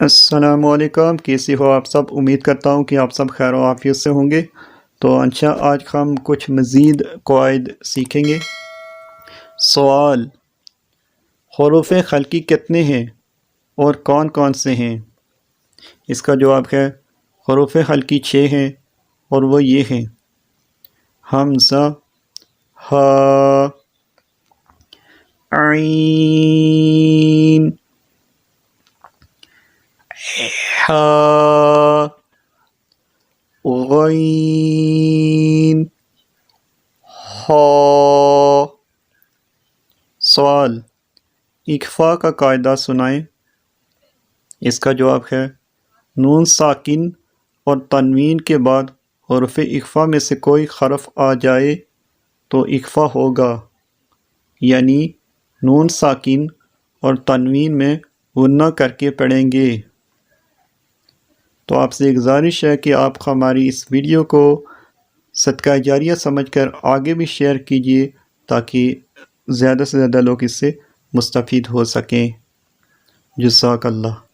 السلام علیکم، کیسے ہو آپ سب؟ امید کرتا ہوں کہ آپ سب خیر و عافیت سے ہوں گے۔ تو اچھا، آج ہم کچھ مزید قواعد سیکھیں گے۔ سوال: حروف خلقی کتنے ہیں اور کون کون سے ہیں؟ اس کا جواب ہے حروف خلقی 6 ہیں اور وہ یہ ہیں: حمزہ، ہا، عین، حا، غین، ہا۔ سوال: اخفاء کا قاعدہ سنائیں۔ اس کا جواب ہے نون ساکن اور تنوین کے بعد حروف اخفاء میں سے کوئی حرف آ جائے تو اخفاء ہوگا، یعنی نون ساکن اور تنوین میں غنہ کر کے پڑھیں گے۔ تو آپ سے گزارش ہے کہ آپ ہماری اس ویڈیو کو صدقہ جاریہ سمجھ کر آگے بھی شیئر کیجیے تاکہ زیادہ سے زیادہ لوگ اس سے مستفید ہو سکیں۔ جزاک اللہ۔